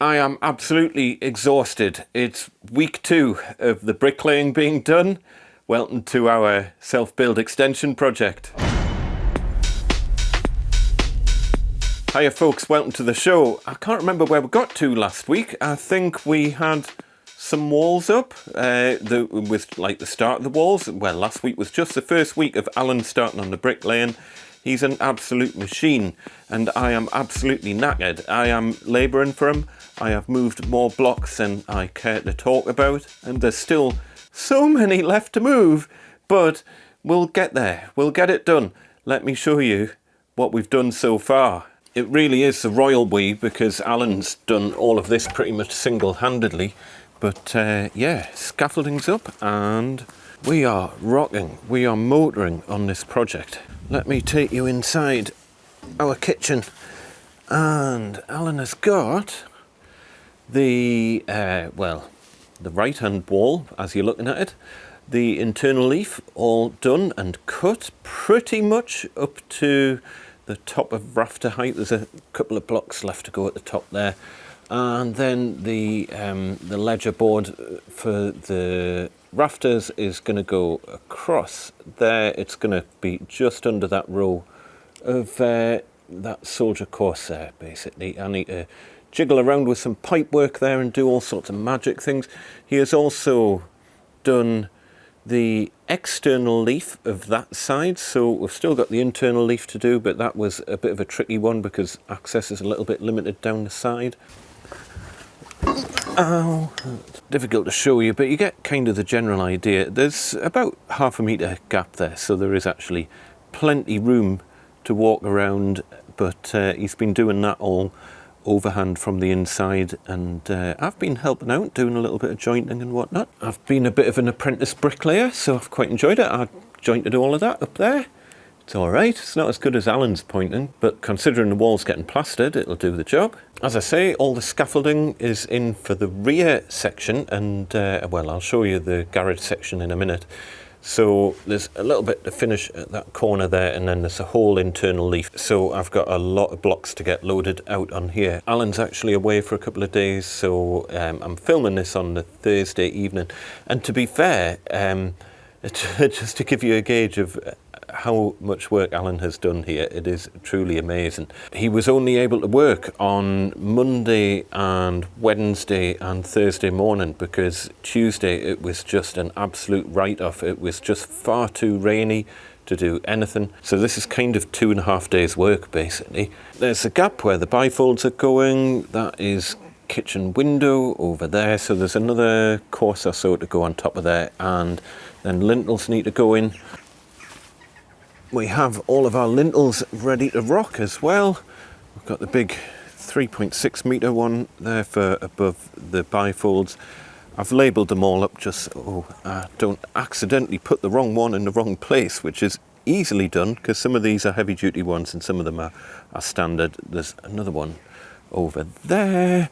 I am absolutely exhausted. It's week 2 of the bricklaying being done. Welcome to our self-build extension project. Hiya folks, welcome to the show. I can't remember where we got to last week. I think we had some walls up with like the start of the walls. Well, last week was just the first week of Alan starting on the bricklaying. He's an absolute machine and I am absolutely knackered. I am labouring for him. I have moved more blocks than I care to talk about and there's still so many left to move, but we'll get there. We'll get it done. Let me show you what we've done so far. It really is the royal we, because Alan's done all of this pretty much single-handedly. But yeah, scaffolding's up and we are rocking. We are motoring on this project. Let me take you inside our kitchen. And Alan has got the, the right-hand wall, as you're looking at it. The internal leaf all done and cut pretty much up to the top of rafter height. There's a couple of blocks left to go at the top there. And then the ledger board for the rafters is going to go across there. It's going to be just under that row of that soldier course there, basically. I need to jiggle around with some pipe work there and do all sorts of magic things. He has also done the external leaf of that side, so we've still got the internal leaf to do, but that was a bit of a tricky one because access is a little bit limited down the side. Oh, it's difficult to show you, but you get kind of the general idea. There's about ½ a metre gap there, so there is actually plenty room to walk around, but he's been doing that all overhand from the inside, and I've been helping out, doing a little bit of jointing and whatnot. I've been a bit of an apprentice bricklayer, so I've quite enjoyed it. I jointed all of that up there. It's all right. It's not as good as Alan's pointing, but considering the wall's getting plastered, it'll do the job. As I say, all the scaffolding is in for the rear section, and well, I'll show you the garage section in a minute. So there's a little bit to finish at that corner there, and then there's a whole internal leaf. So I've got a lot of blocks to get loaded out on here. Alan's actually away for a couple of days, so I'm filming this on the Thursday evening. And to be fair, just to give you a gauge of how much work Alan has done here, it is truly amazing. He was only able to work on Monday and Wednesday and Thursday morning because Tuesday it was just an absolute write-off. It was just far too rainy to do anything. So this is kind of 2.5 days work basically. There's a gap where the bifolds are going. That is kitchen window over there. So there's another course or so to go on top of there, and then lintels need to go in. We have all of our lintels ready to rock as well. We've got the big 3.6 metre one there for above the bifolds. I've labelled them all up just so I don't accidentally put the wrong one in the wrong place, which is easily done because some of these are heavy duty ones and some of them are standard. There's another one over there.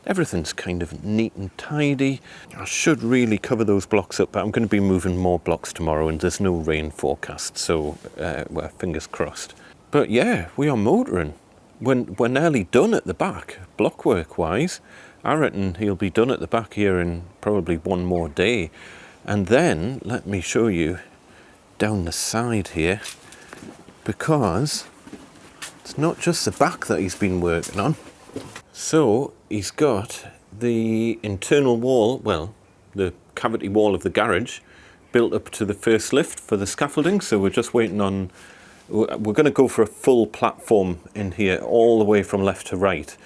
Everything's kind of neat and tidy. I should really cover those blocks up, but I'm going to be moving more blocks tomorrow and there's no rain forecast, so well, fingers crossed. But yeah, we are motoring. We're nearly done at the back, blockwork wise. I reckon he'll be done at the back here in probably one more day. And then, let me show you down the side here, because it's not just the back that he's been working on. So he's got the internal wall, well, the cavity wall of the garage built up to the first lift for the scaffolding. So we're just waiting on, we're going to go for a full platform in here all the way from left to right.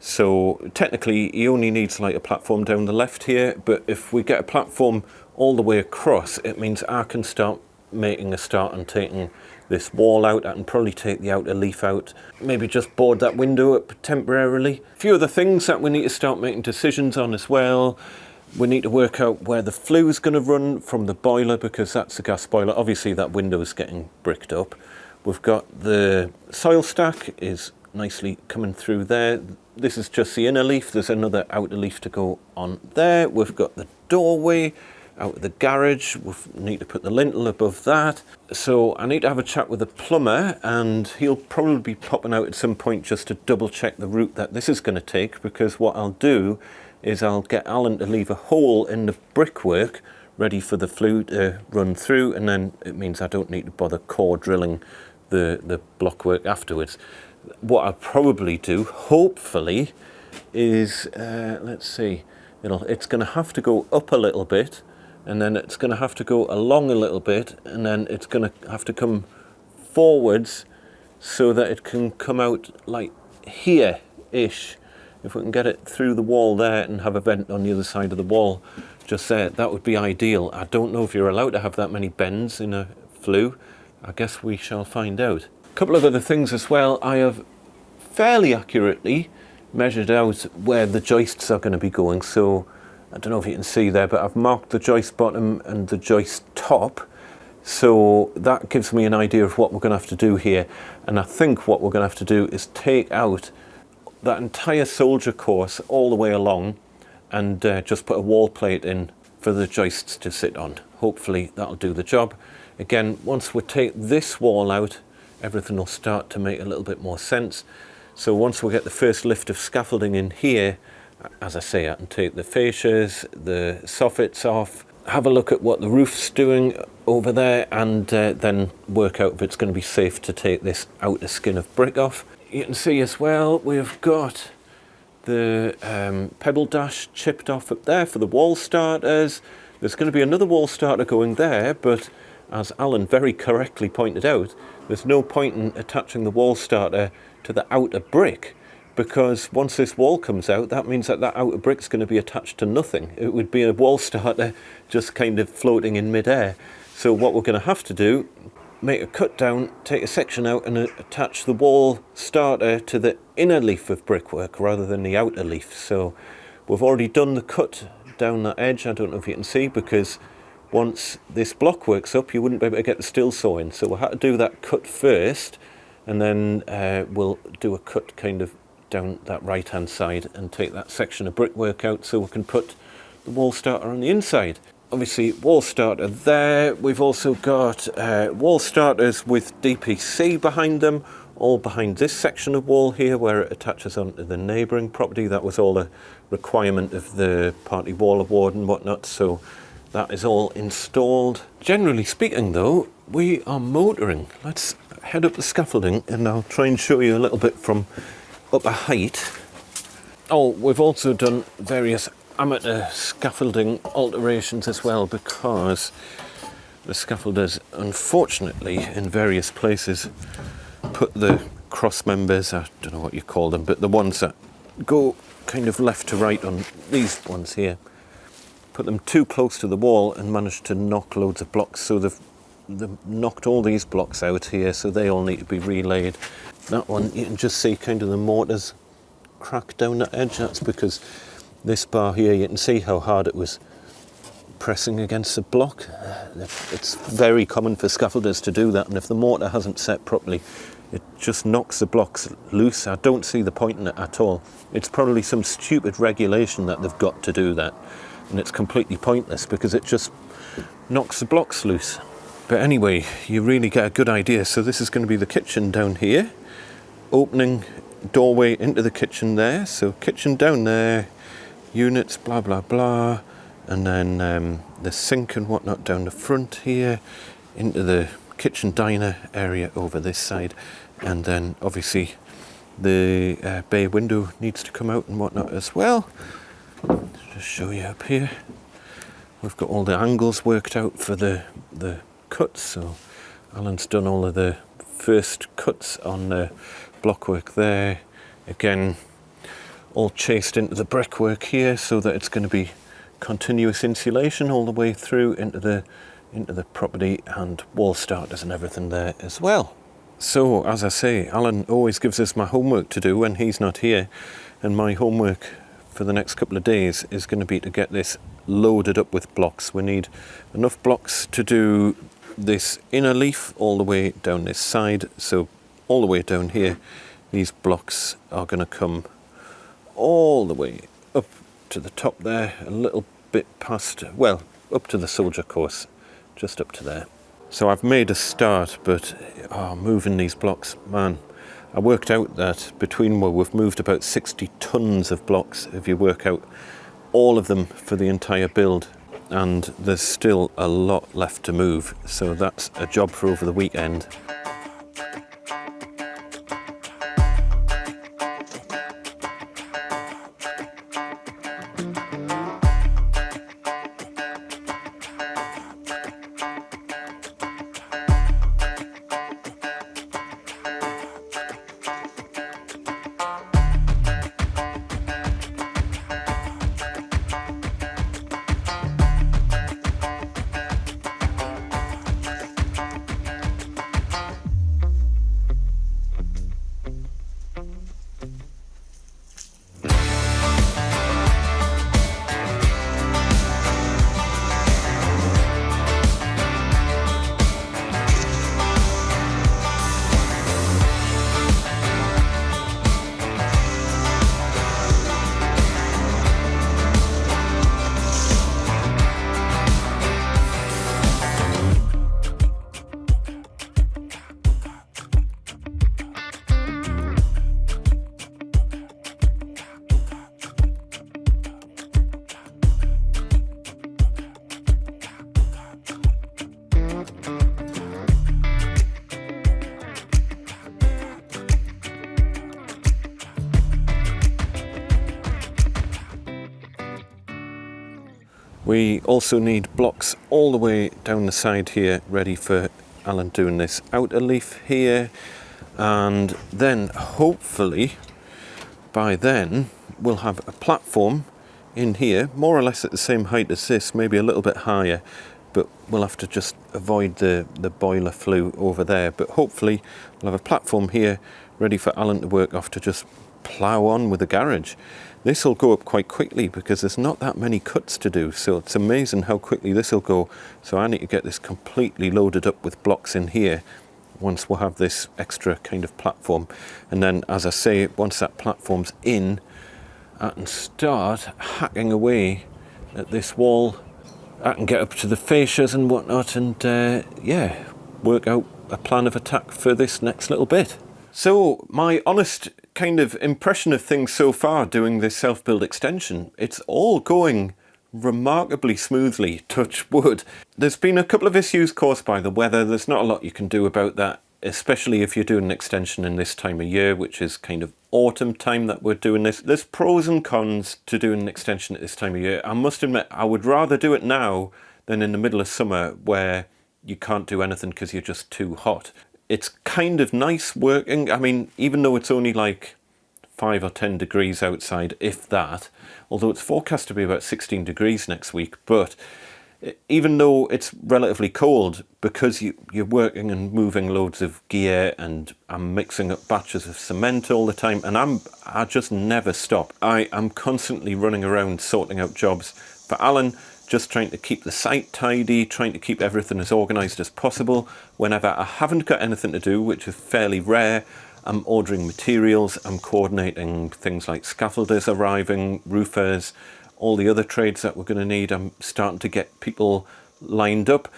So technically he only needs like a platform down the left here, but if we get a platform all the way across, it means I can start making a start on taking this wall out. I can probably take the outer leaf out, maybe just board that window up temporarily. A few other things that we need to start making decisions on as well. We need to work out where the flue is going to run from the boiler, because that's the gas boiler. Obviously that window is getting bricked up. We've got the soil stack is nicely coming through there. This is just the inner leaf. There's another outer leaf to go on there. We've got the doorway out of the garage. We need to put the lintel above that. So I need to have a chat with the plumber, and he'll probably be popping out at some point just to double check the route that this is going to take, because what I'll do is I'll get Alan to leave a hole in the brickwork ready for the flue to run through, and then it means I don't need to bother core drilling the blockwork afterwards. What I'll probably do, hopefully, is, let's see, it's going to have to go up a little bit, and then it's going to have to go along a little bit, and then it's going to have to come forwards so that it can come out like here-ish. If we can get it through the wall there and have a vent on the other side of the wall, just there, that would be ideal. I don't know if you're allowed to have that many bends in a flue. I guess we shall find out. A couple of other things as well. I have fairly accurately measured out where the joists are going to be going. So I don't know if you can see there, but I've marked the joist bottom and the joist top. So that gives me an idea of what we're going to have to do here. And I think what we're going to have to do is take out that entire soldier course all the way along and just put a wall plate in for the joists to sit on. Hopefully that'll do the job. Again, once we take this wall out, everything will start to make a little bit more sense. So once we get the first lift of scaffolding in here, as I say, I can take the fascias, the soffits off, have a look at what the roof's doing over there, and then work out if it's going to be safe to take this outer skin of brick off. You can see as well, we've got the pebble dash chipped off up there for the wall starters. There's going to be another wall starter going there, but as Alan very correctly pointed out, there's no point in attaching the wall starter to the outer brick, because once this wall comes out, that means that that outer brick's going to be attached to nothing. It would be a wall starter just kind of floating in midair. So what we're going to have to do, make a cut down, take a section out and attach the wall starter to the inner leaf of brickwork rather than the outer leaf. So we've already done the cut down that edge. I don't know if you can see, because once this block works up, you wouldn't be able to get the still saw in. So we'll have to do that cut first, and then we'll do a cut kind of down that right hand side and take that section of brickwork out so we can put the wall starter on the inside. Obviously wall starter there. We've also got wall starters with DPC behind them, all behind this section of wall here where it attaches onto the neighbouring property. That was all a requirement of the Party Wall Award and whatnot, so that is all installed. Generally speaking though, we are motoring. Let's head up the scaffolding and I'll try and show you a little bit from up a height. Oh, we've also done various amateur scaffolding alterations as well, because the scaffolders unfortunately in various places put the cross members, I don't know what you call them, but the ones that go kind of left to right on these ones here, put them too close to the wall and managed to knock loads of blocks. So they've knocked all these blocks out here, so they all need to be relaid. That one, you can just see kind of the mortars crack down that edge. That's because this bar here, you can see how hard it was pressing against the block. It's very common for scaffolders to do that, and if the mortar hasn't set properly, it just knocks the blocks loose. I don't see the point in it at all. It's probably some stupid regulation that they've got to do that, and it's completely pointless because it just knocks the blocks loose. But anyway, you really get a good idea. So this is going to be the kitchen down here, opening doorway into the kitchen there. So kitchen down there, units, blah blah blah, and then the sink and whatnot down the front here, into the kitchen diner area over this side, and then obviously the bay window needs to come out and whatnot as well. Just show you up here. We've got all the angles worked out for the cuts, so Alan's done all of the first cuts on the blockwork there. Again, all chased into the brickwork here so that it's going to be continuous insulation all the way through into the property, and wall starters and everything there as well. So as I say, Alan always gives us my homework to do when he's not here, and my homework for the next couple of days is going to be to get this loaded up with blocks. We need enough blocks to do this inner leaf all the way down this side, so all the way down here these blocks are going to come all the way up to the top there, a little bit past, well, up to the soldier course, just up to there. So I've made a start, but moving these blocks, man, I worked out that between where we've moved about 60 tons of blocks, if you work out all of them for the entire build, and there's still a lot left to move, so that's a job for over the weekend. We also need blocks all the way down the side here, ready for Alan doing this outer leaf here, and then hopefully by then we'll have a platform in here, more or less at the same height as this, maybe a little bit higher, but we'll have to just avoid the boiler flue over there. But hopefully we'll have a platform here ready for Alan to work off to just plough on with the garage. This will go up quite quickly because there's not that many cuts to do, so it's amazing how quickly this will go. So I need to get this completely loaded up with blocks in here once we'll have this extra kind of platform. And then, as I say, once that platform's in, I can start hacking away at this wall. I can get up to the fascias and whatnot, and yeah, work out a plan of attack for this next little bit. So my honest kind of impression of things so far doing this self-build extension, it's all going remarkably smoothly, touch wood. There's been a couple of issues caused by the weather. There's not a lot you can do about that, especially if you're doing an extension in this time of year, which is kind of autumn time that we're doing this. There's pros and cons to doing an extension at this time of year. I must admit, I would rather do it now than in the middle of summer where you can't do anything because you're just too hot. It's kind of nice working. I mean, even though it's only like 5 or 10 degrees outside, if that, although it's forecast to be about 16 degrees next week, but even though it's relatively cold, because you're working and moving loads of gear, and I'm mixing up batches of cement all the time, and I just never stop. I am constantly running around sorting out jobs for Alan, just trying to keep the site tidy, trying to keep everything as organised as possible. Whenever I haven't got anything to do, which is fairly rare, I'm ordering materials, I'm coordinating things like scaffolders arriving, roofers, all the other trades that we're going to need. I'm starting to get people lined up.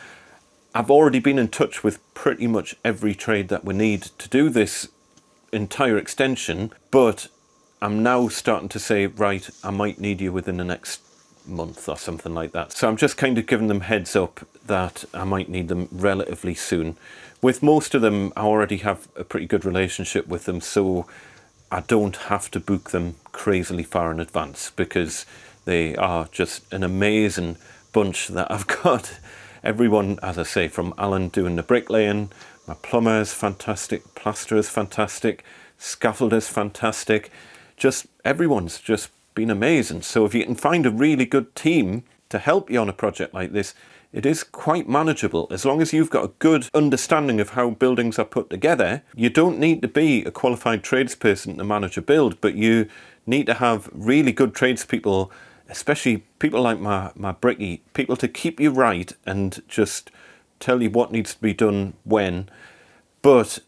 I've already been in touch with pretty much every trade that we need to do this entire extension, but I'm now starting to say, right, I might need you within the next month or something like that. So I'm just kind of giving them heads up that I might need them relatively soon. With most of them, I already have a pretty good relationship with them, so I don't have to book them crazily far in advance, because they are just an amazing bunch that I've got. Everyone, as I say, from Alan doing the bricklaying, my plumber's fantastic, plasterer's fantastic, scaffolder's fantastic, just everyone's just been amazing. So if you can find a really good team to help you on a project like this, it is quite manageable. As long as you've got a good understanding of how buildings are put together, you don't need to be a qualified tradesperson to manage a build, but you need to have really good tradespeople, especially people like my brickie, people to keep you right and just tell you what needs to be done when. But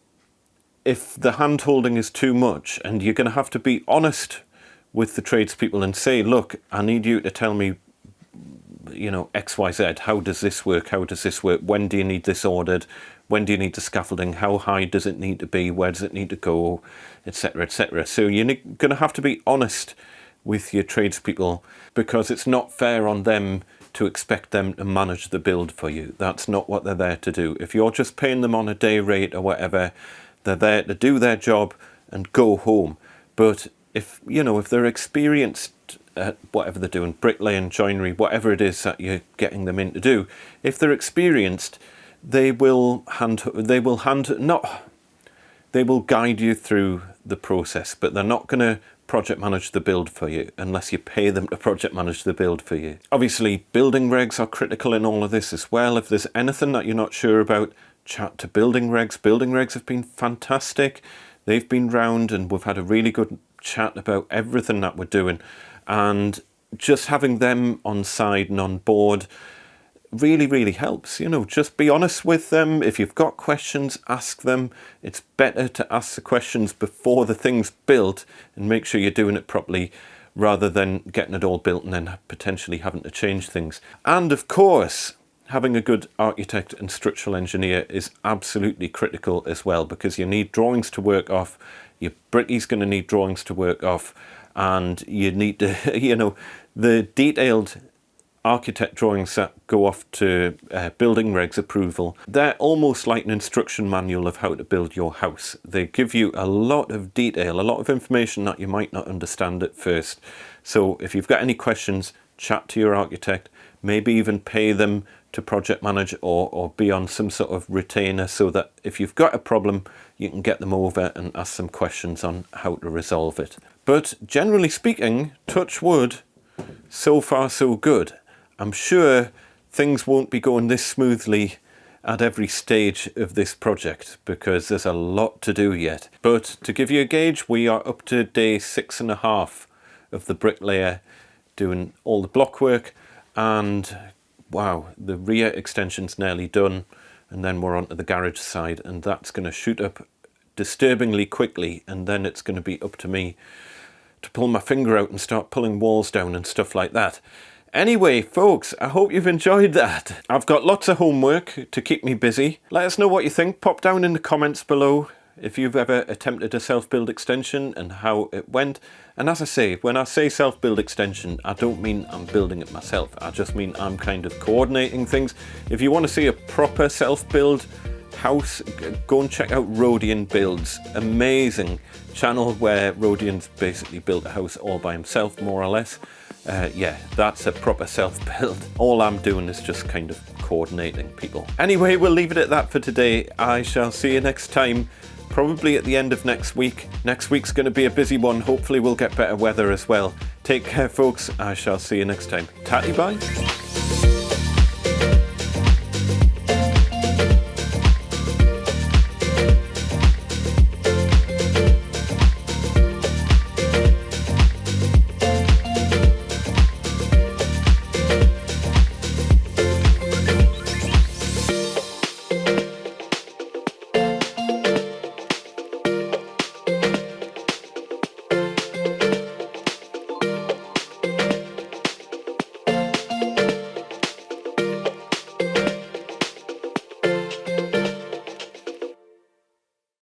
if the hand-holding is too much, and you're going to have to be honest with the tradespeople and say, look, I need you to tell me you know, XYZ, how does this work, how does this work, when do you need this ordered, when do you need the scaffolding, how high does it need to be, where does it need to go, etc, etc. So you're going to have to be honest with your tradespeople, because it's not fair on them to expect them to manage the build for you. That's not what they're there to do. If you're just paying them on a day rate or whatever, they're there to do their job and go home. But if, you know, if they're experienced at whatever they're doing, bricklaying, joinery, whatever it is that you're getting them in to do, if they're experienced, they will guide you through the process, but they're not going to project manage the build for you unless you pay them to project manage the build for you. Obviously, building regs are critical in all of this as well. If there's anything that you're not sure about, chat to building regs. Building regs have been fantastic. They've been round and we've had a really good chat about everything that we're doing, and just having them on side and on board really helps. You know, just be honest with them. If you've got questions, ask them. It's better to ask the questions before the thing's built and make sure you're doing it properly, rather than getting it all built and then potentially having to change things. And of course, having a good architect and structural engineer is absolutely critical as well, because you need drawings to work off. Your brickie's going to need drawings to work off, and you need to, you know, the detailed architect drawings that go off to building regs approval, they're almost like an instruction manual of how to build your house. They give you a lot of detail, a lot of information that you might not understand at first. So if you've got any questions, chat to your architect, maybe even pay them to project manage or be on some sort of retainer, so that if you've got a problem, you can get them over and ask some questions on how to resolve it. But generally speaking, touch wood, so far so good. I'm sure things won't be going this smoothly at every stage of this project, because there's a lot to do yet. But to give you a gauge, we are up to day 6.5 of the bricklayer, doing all the block work, and wow, the rear extension's nearly done, and then we're on to the garage side, and that's going to shoot up disturbingly quickly, and then it's going to be up to me to pull my finger out and start pulling walls down and stuff like that. Anyway, folks, I hope you've enjoyed that. I've got lots of homework to keep me busy. Let us know what you think. Pop down in the comments below if you've ever attempted a self-build extension and how it went. And as I say, when I say self-build extension, I don't mean I'm building it myself. I just mean I'm kind of coordinating things. If you want to see a proper self-build house, go and check out Rodian Builds. Amazing channel where Rodian's basically built a house all by himself, more or less. Yeah, that's a proper self-build. All I'm doing is just kind of coordinating people. Anyway, we'll leave it at that for today. I shall see you next time, probably at the end of next week. Next week's going to be a busy one. Hopefully we'll get better weather as well. Take care, folks. I shall see you next time. Tatty bye.